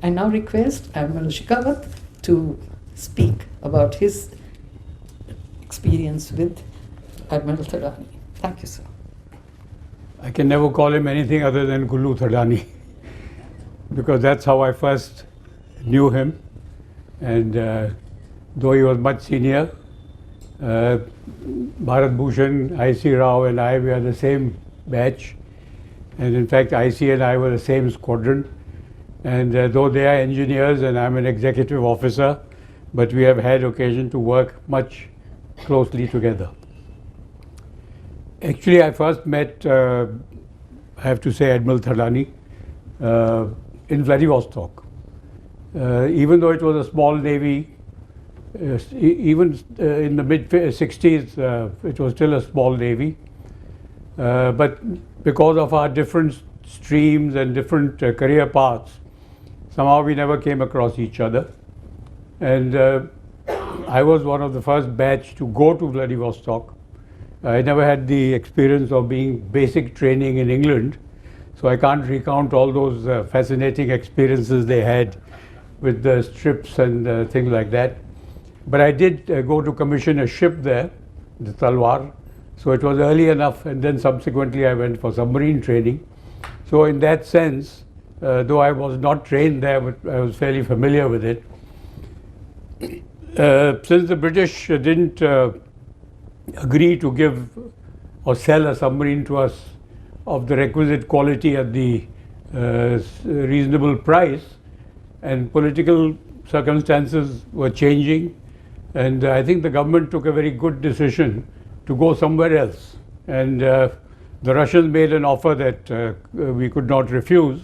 I now request Admiral Shekhawat to speak about his experience with Admiral Thadani. Thank you, sir. I can never call him anything other than Gulu Thadani because that's how I first knew him. And though he was much senior, Bharat Bhushan, I.C. Rao and I, we are the same batch. And in fact, I.C. and I were the same squadron. And though they are engineers and I'm an executive officer, but we have had occasion to work much closely together. Actually, I first met, I have to say, Admiral Thadani in Vladivostok. Even though it was a small navy, even in the mid-60s, it was still a small navy. But because of our different streams and different career paths, somehow we never came across each other. And I was one of the first batch to go to Vladivostok. I never had the experience of being basic training in England, so I can't recount all those fascinating experiences they had with the strips and things like that. But I did go to commission a ship there, the Talwar, so it was early enough, and then subsequently I went for submarine training. So in that sense, though I was not trained there, but I was fairly familiar with it. Since the British didn't agree to give or sell a submarine to us of the requisite quality at the reasonable price, and political circumstances were changing, and I think the government took a very good decision to go somewhere else. And the Russians made an offer that we could not refuse.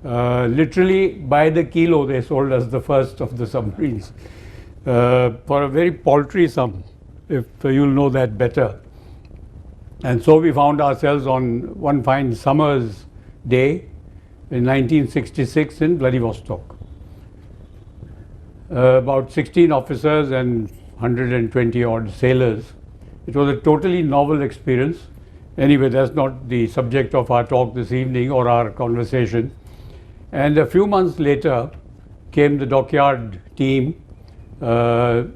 Literally by the kilo they sold us the first of the submarines for a very paltry sum, if you'll know that better. And so we found ourselves on one fine summer's day in 1966 in Vladivostok. About 16 officers and 120 odd sailors. It was a totally novel experience. Anyway, that's not the subject of our talk this evening or our conversation. And a few months later came the dockyard team, not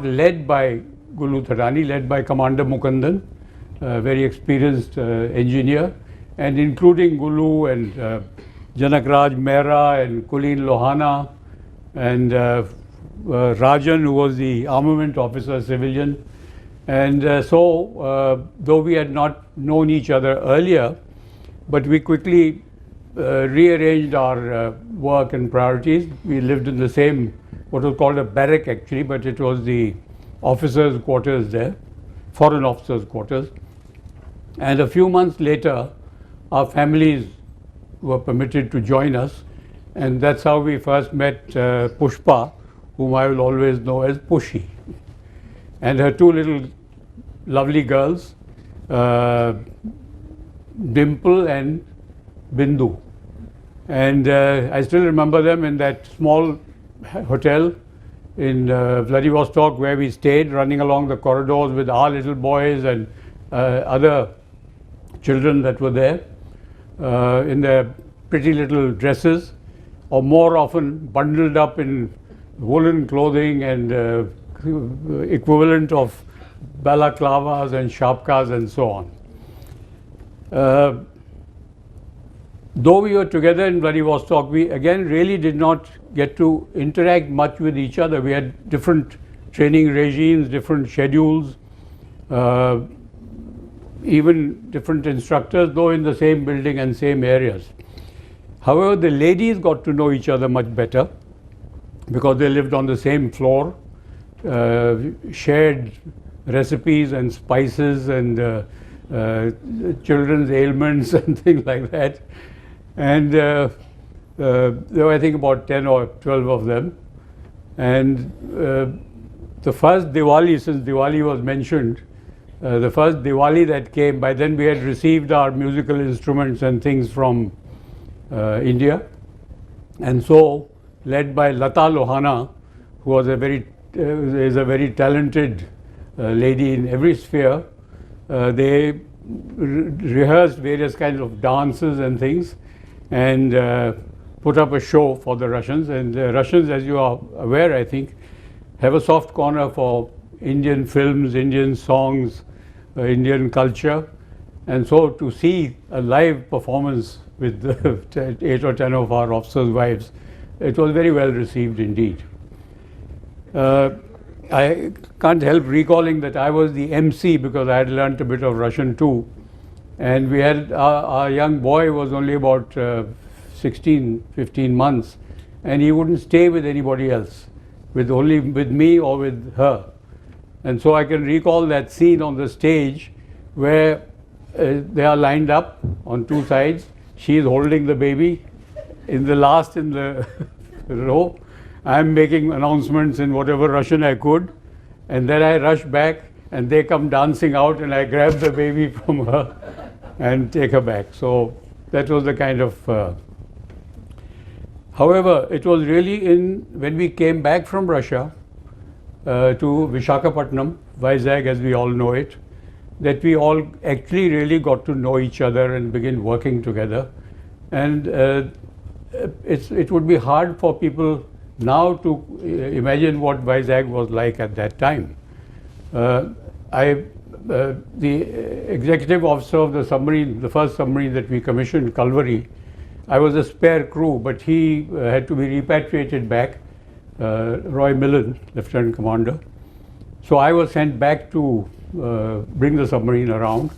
led by Gulu Thadani, led by Commander Mukundan, a very experienced engineer, and including Gulu and Janakraj Mehra and Kulin Lohana and Rajan, who was the armament officer, civilian. And so, though we had not known each other earlier, but we quickly rearranged our work and priorities. We lived in the same, what was called a barrack actually, but it was the officers' quarters there, foreign officers' quarters. And a few months later, our families were permitted to join us, and that's how we first met Pushpa, whom I will always know as Pushi, and her two little lovely girls, Dimple and Bindu. And I still remember them in that small hotel in Vladivostok where we stayed, running along the corridors with our little boys and other children that were there in their pretty little dresses, or more often bundled up in woolen clothing and equivalent of balaclavas and shapkas and so on. Though we were together in Vladivostok, we again really did not get to interact much with each other. We had different training regimes, different schedules, even different instructors, though in the same building and same areas. However, the ladies got to know each other much better because they lived on the same floor, shared recipes and spices and children's ailments and things like that. And there were, I think, about 10 or 12 of them. And the first Diwali, since Diwali was mentioned, the first Diwali that came, by then we had received our musical instruments and things from India. And so, led by Lata Lohana, who was is a very talented lady in every sphere, they rehearsed various kinds of dances and things. And put up a show for the Russians. And the Russians, as you are aware, I think, have a soft corner for Indian films, Indian songs, Indian culture. And so to see a live performance with 8 or 10 of our officers' wives, it was very well received indeed. I can't help recalling that I was the MC because I had learnt a bit of Russian too. And we had, our young boy was only about 16, 15 months, and he wouldn't stay with anybody else, only with me or with her. And so I can recall that scene on the stage where they are lined up on two sides. She is holding the baby in the last in the row. I'm making announcements in whatever Russian I could, and then I rush back and they come dancing out and I grab the baby from her and take her back. So that was the kind of however, it was really when we came back from Russia to Visakhapatnam, Vizag as we all know it, that we all actually really got to know each other and begin working together. And it would be hard for people now to imagine what Vizag was like at that time. The executive officer of the submarine, the first submarine that we commissioned, Kalvari, I was a spare crew, but he had to be repatriated back, Roy Millen, Lieutenant Commander. So I was sent back to bring the submarine around.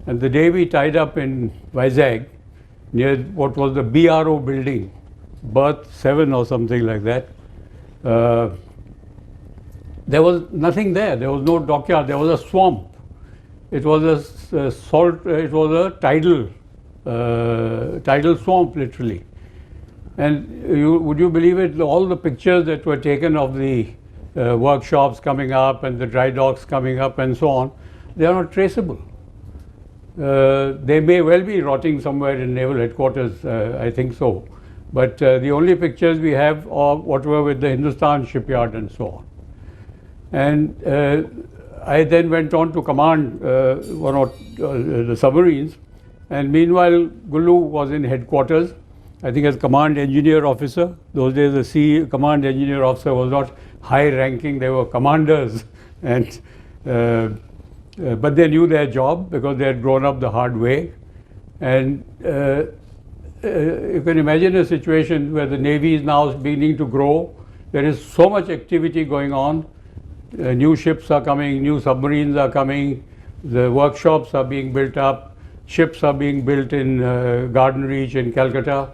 And the day we tied up in Vizag, near what was the BRO building, Berth 7 or something like that, there was nothing there. There was no dockyard. There was a swamp. It was a it was a tidal swamp, literally. And would you believe it? All the pictures that were taken of the workshops coming up and the dry docks coming up and so on, they are not traceable. They may well be rotting somewhere in naval headquarters, I think so. But the only pictures we have are what were with the Hindustan shipyard and so on. And I then went on to command one of the submarines. And meanwhile, Gulu was in headquarters, I think as command engineer officer. Those days the command engineer officer was not high ranking, they were commanders. And but they knew their job because they had grown up the hard way. And you can imagine a situation where the Navy is now beginning to grow. There is so much activity going on. New ships are coming, new submarines are coming, the workshops are being built up, ships are being built in Garden Reach in Calcutta.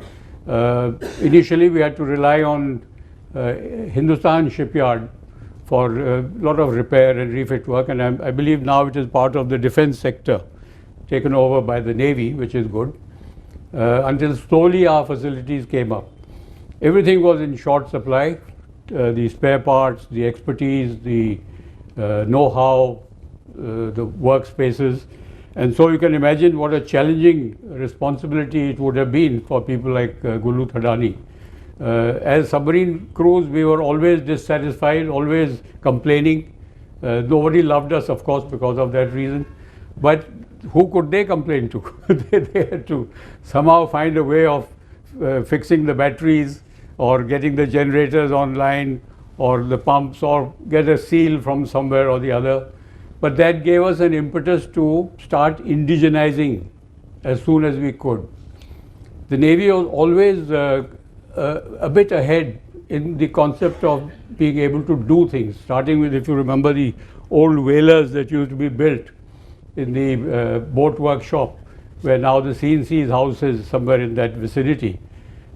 Initially we had to rely on Hindustan shipyard for a lot of repair and refit work, and I believe now it is part of the defense sector taken over by the Navy, which is good, until slowly our facilities came up. Everything was in short supply. The spare parts, the expertise, the know-how, the workspaces. And so you can imagine what a challenging responsibility it would have been for people like Gulu Thadani. As submarine crews, we were always dissatisfied, always complaining. Nobody loved us, of course, because of that reason. But who could they complain to? They had to somehow find a way of fixing the batteries, or getting the generators online, or the pumps, or get a seal from somewhere or the other. But that gave us an impetus to start indigenizing as soon as we could. The Navy was always a bit ahead in the concept of being able to do things, starting with, if you remember, the old whalers that used to be built in the boat workshop, where now the CNC's house is somewhere in that vicinity.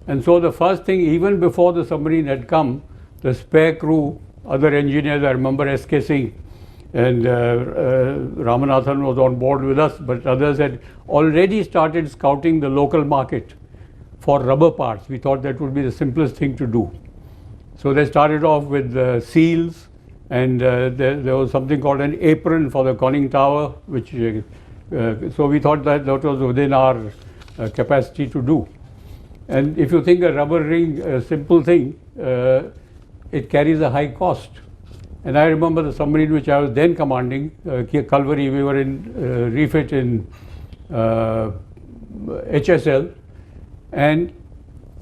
And so the first thing, even before the submarine had come, the spare crew, other engineers, I remember S.K. Singh and Ramanathan was on board with us, but others had already started scouting the local market for rubber parts. We thought that would be the simplest thing to do. So they started off with seals, and there was something called an apron for the conning tower, which so we thought that was within our capacity to do. And if you think a rubber ring, a simple thing, it carries a high cost. And I remember the submarine which I was then commanding, Kalvari, we were in refit in HSL, and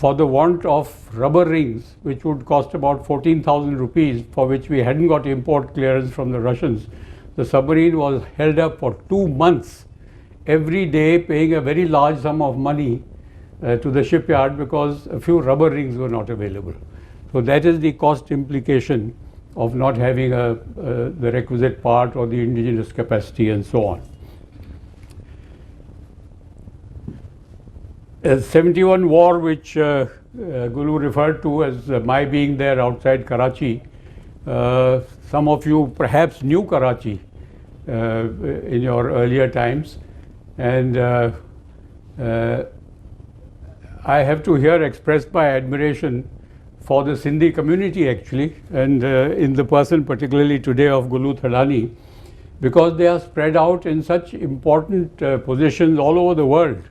for the want of rubber rings, which would cost about 14,000 rupees, for which we hadn't got import clearance from the Russians, the submarine was held up for 2 months, every day paying a very large sum of money to the shipyard because a few rubber rings were not available. So that is the cost implication of not having the requisite part or the indigenous capacity and so on. 71 war, which Gulu referred to as my being there outside Karachi. Some of you perhaps knew Karachi in your earlier times, and I have to here express my admiration for the Sindhi community actually, and in the person particularly today of Gulu Thadani, because they are spread out in such important positions all over the world.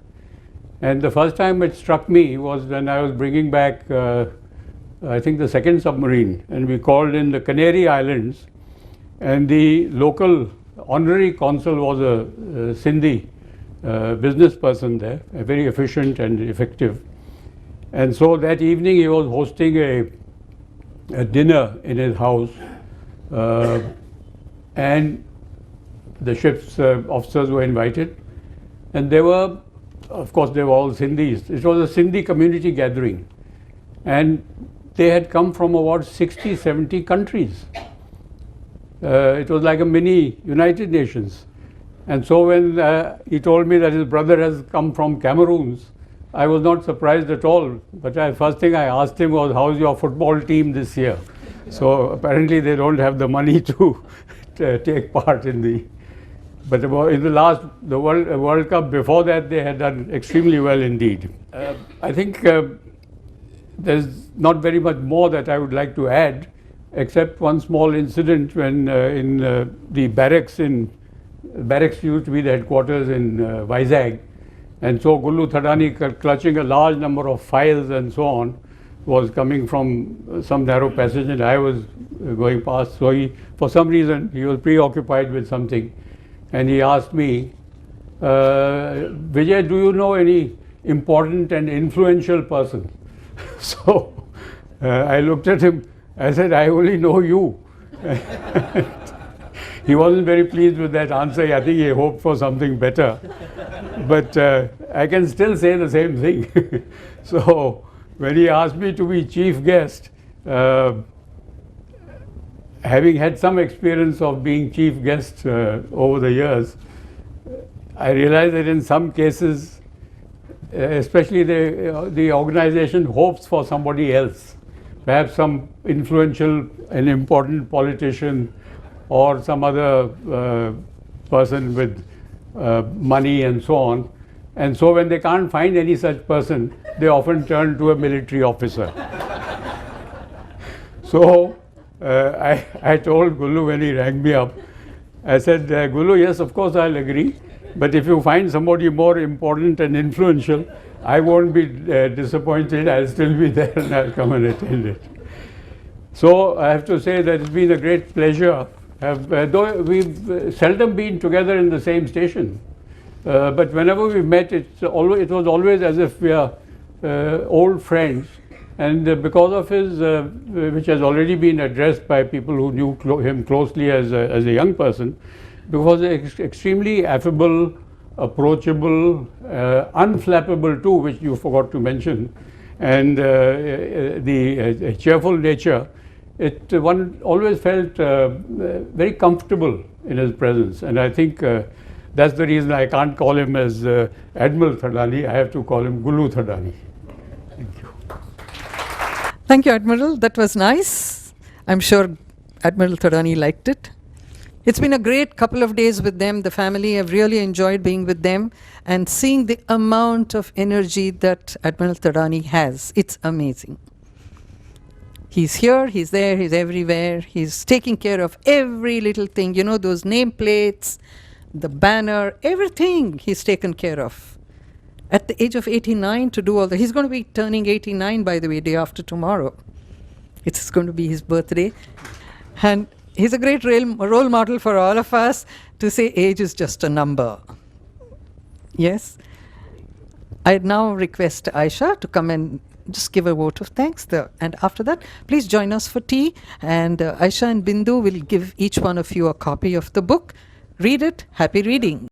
And the first time it struck me was when I was bringing back, I think, the second submarine, and we called in the Canary Islands, and the local honorary consul was a Sindhi business person there, very efficient and effective. And so that evening he was hosting a dinner in his house, and the ship's officers were invited, and they were, of course, they were all Sindhis. It was a Sindhi community gathering, and they had come from about 60, 70 countries. It was like a mini United Nations. And so when he told me that his brother has come from Cameroon, I was not surprised at all. But first thing I asked him was, how's your football team this year? So apparently they don't have the money to take part in the... But in the World Cup before that, they had done extremely well indeed. I think there's not very much more that I would like to add, except one small incident when in the barracks used to be the headquarters in Vizag, and so Gulu Thadani, clutching a large number of files and so on, was coming from some narrow passage, and I was going past. So for some reason, he was preoccupied with something. And he asked me, Vijay, do you know any important and influential person? So I looked at him, I said, I only know you. He wasn't very pleased with that answer. I think he hoped for something better. But I can still say the same thing. So when he asked me to be chief guest, having had some experience of being chief guest over the years, I realized that in some cases, especially the organization hopes for somebody else, perhaps some influential and important politician or some other person with money and so on. And so when they can't find any such person, they often turn to a military officer. So I told Gulu when he rang me up, I said, Gulu, yes, of course I'll agree, but if you find somebody more important and influential, I won't be disappointed. I'll still be there and I'll come and attend it. So I have to say that it's been a great pleasure. Though we've seldom been together in the same station, but whenever we've met, it was always as if we are old friends. And because of his, which has already been addressed by people who knew him closely as a young person, because extremely affable, approachable, unflappable too, which you forgot to mention, and the cheerful nature, one always felt very comfortable in his presence. And I think that's the reason I can't call him as Admiral Thadani. I have to call him Gulu Thadani. Thank you. Thank you, Admiral. That was nice. I'm sure Admiral Thadani liked it. It's been a great couple of days with them. The family have really enjoyed being with them and seeing the amount of energy that Admiral Thadani has. It's amazing. He's here, he's there, he's everywhere. He's taking care of every little thing. You know, those nameplates, the banner, everything he's taken care of. At the age of 89 to do all that. He's going to be turning 89, by the way, day after tomorrow. It's going to be his birthday. And he's a great role model for all of us to say age is just a number. Yes? I'd now request Aisha to come and just give a vote of thanks. And after that, please join us for tea. And Aisha and Bindu will give each one of you a copy of the book. Read it. Happy reading.